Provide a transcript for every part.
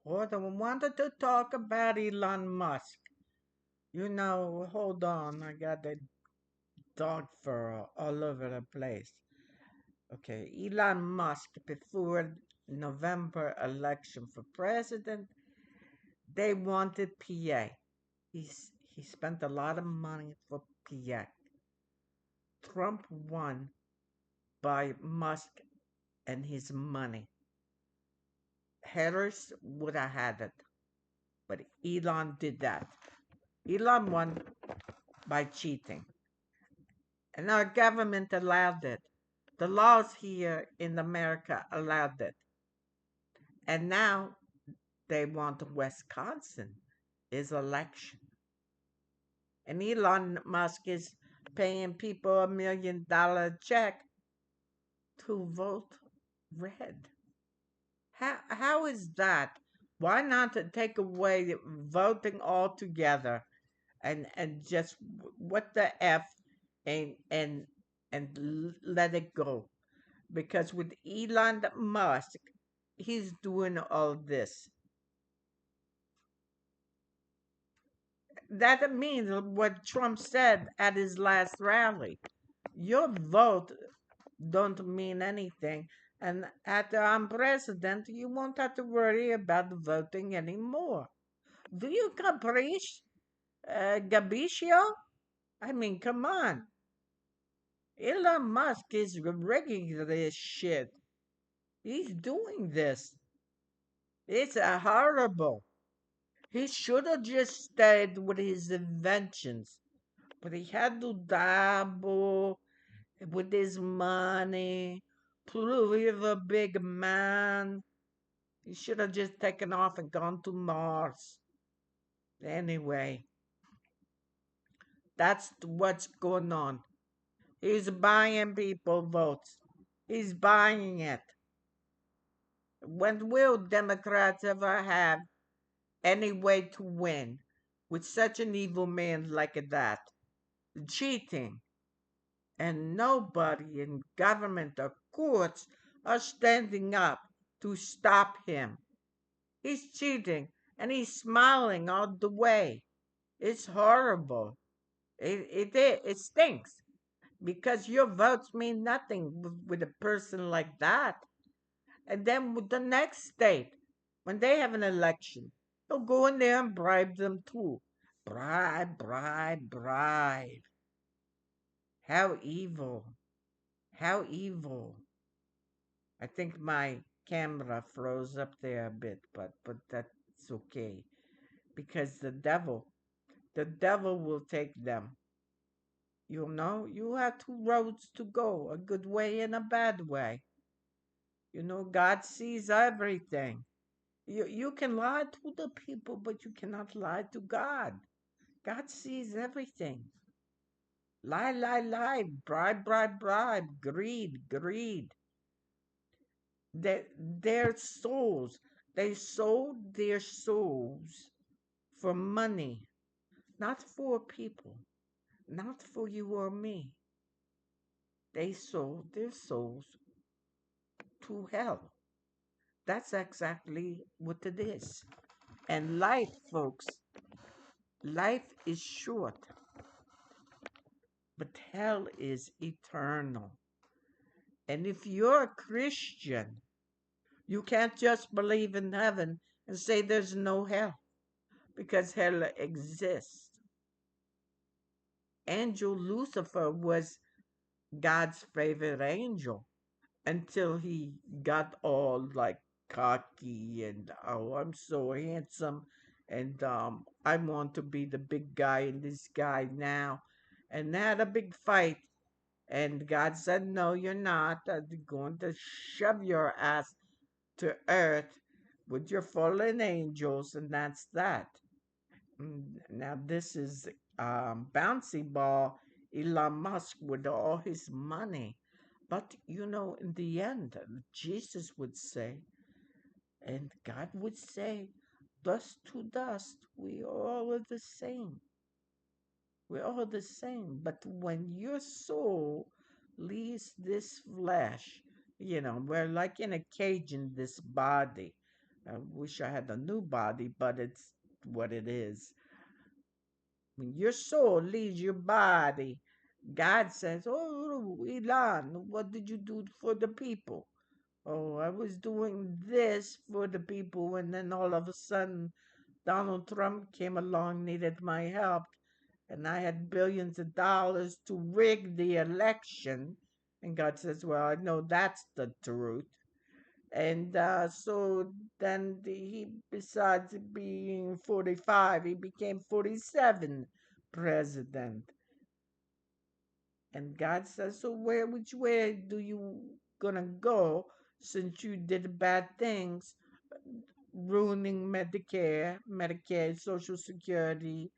What I wanted to talk about Elon Musk. Hold on, I got the dog fur all over the place. Okay, Elon Musk, before November election for president, they wanted PA. He spent a lot of money for PA. Trump won by Musk and his money. Harris would have had it, but Elon did that. Elon won by cheating. And our government allowed it. The laws here in America allowed it. And now they want Wisconsin is election. And Elon Musk is paying people $1 million check to vote red. How is that? Why not to take away voting altogether and just what the F and and let it go? Because with Elon Musk, he's doing all this. That means what Trump said at his last rally. Your vote don't mean anything. And after I'm president, you won't have to worry about voting anymore. Do you capiche, Gabicio? I mean, come on. Elon Musk is rigging this shit. He's doing this. It's horrible. He should have just stayed with his inventions, but he had to dabble with his money, prove he's a big man. He should have just taken off and gone to Mars. Anyway, that's what's going on. He's buying people votes. He's buying it. When will Democrats ever have any way to win with such an evil man like that? Cheating. And nobody in government or courts are standing up to stop him. He's cheating and he's smiling all the way. It's horrible. It stinks because your votes mean nothing with a person like that. And then with the next state, when they have an election, he'll go in there and bribe them too. Bribe, bribe, bribe. How evil. How evil. I think my camera froze up there a bit, but that's okay because the devil will take them. You have two roads to go, a good way and a bad way. God sees everything. You can lie to the people, but you cannot lie to God. God sees everything. Lie, lie, lie, bribe, bribe, bribe, greed, greed. Their souls, they sold their souls for money, not for people, not for you or me. They sold their souls to hell. That's exactly what it is. And life, folks, life is short, but hell is eternal. And if you're a Christian, you can't just believe in heaven and say there's no hell because hell exists. Angel Lucifer was God's favorite angel until he got all like cocky and oh, I'm so handsome and I want to be the big guy in this guy now and had a big fight and God said no you're not I'm going to shove your ass to earth with your fallen angels and that's that. Now this is bouncy ball Elon Musk with all his money. But in the end, Jesus would say, and God would say, dust to dust, we all are the same. We're all the same. But when your soul leaves this flesh, we're like in a cage in this body. I wish I had a new body, but it's what it is. When your soul leaves your body, God says, "Oh, Elon, what did you do for the people?" "Oh, I was doing this for the people." And then all of a sudden, Donald Trump came along, needed my help, and I had billions of dollars to rig the election. And God says, "Well, I know that's the truth." And so then he, besides being 45, he became 47 president. And God says, "So which way do you gonna go since you did bad things, ruining Medicare, Social Security,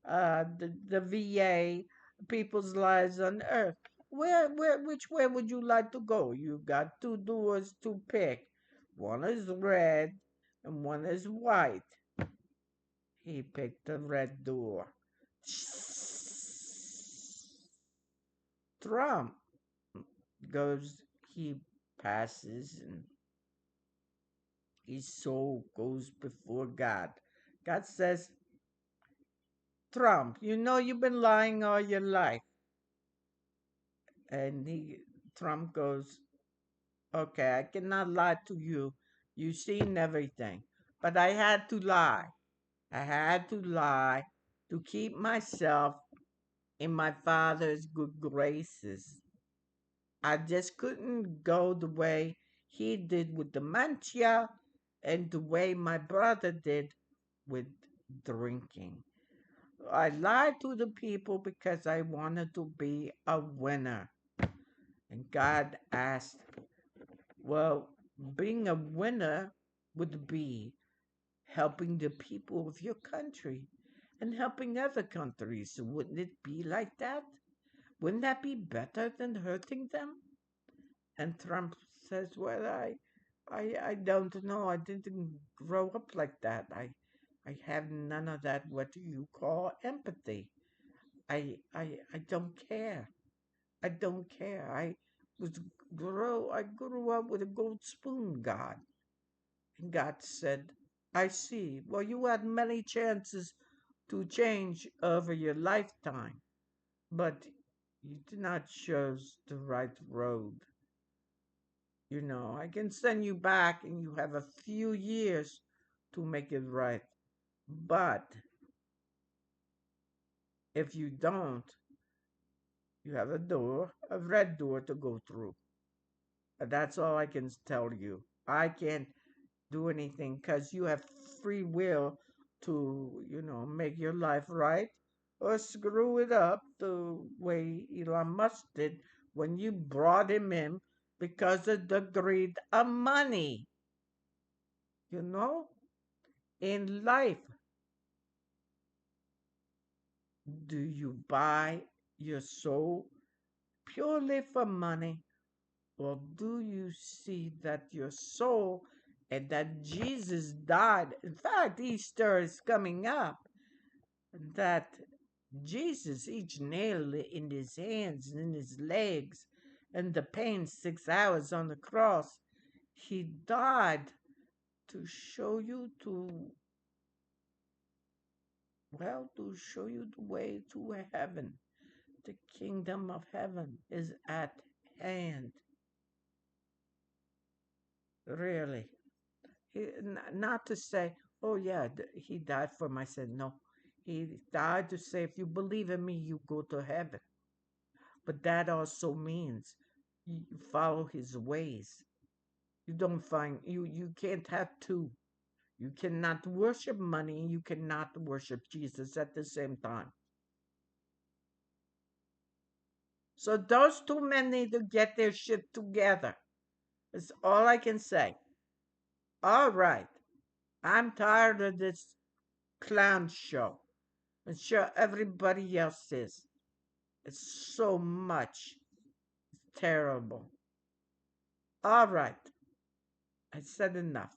the VA, people's lives on earth? Which way would you like to go? You got two doors to pick. One is red and one is white." He picked the red door. Trump goes, he passes, and his soul goes before God. God says, "Trump, you know you've been lying all your life." And Trump goes, "Okay, I cannot lie to you. You've seen everything. But I had to lie. I had to lie to keep myself in my father's good graces. I just couldn't go the way he did with dementia and the way my brother did with drinking. I lied to the people because I wanted to be a winner." And God asked, "Well, being a winner would be helping the people of your country and helping other countries. Wouldn't it be like that? Wouldn't that be better than hurting them?" And Trump says, "Well, I don't know. I didn't grow up like that. I have none of that. What do you call empathy? I don't care. I don't care. Was I grew up with a gold spoon, God." And God said, "I see. Well, you had many chances to change over your lifetime, but you did not choose the right road. I can send you back and you have a few years to make it right. But if you don't, you have a red door to go through." That's all I can tell you. I can't do anything because you have free will to, make your life right or screw it up the way Elon Musk did when you brought him in because of the greed of money. You know, in life, do you buy your soul purely for money, or do you see that your soul and that Jesus died? In fact, Easter is coming up. That Jesus, each nail in his hands and in his legs, and the pain 6 hours on the cross, he died to show you to show you the way to heaven. The kingdom of heaven is at hand. Really. Not to say, "Oh yeah, he died for my sin." No, he died to say, if you believe in me, you go to heaven. But that also means you follow his ways. You can't have two. You cannot worship money and you cannot worship Jesus at the same time. So those two men need to get their shit together. That's all I can say. All right. I'm tired of this clown show. I'm sure everybody else is. It's so much. It's terrible. All right. I said enough.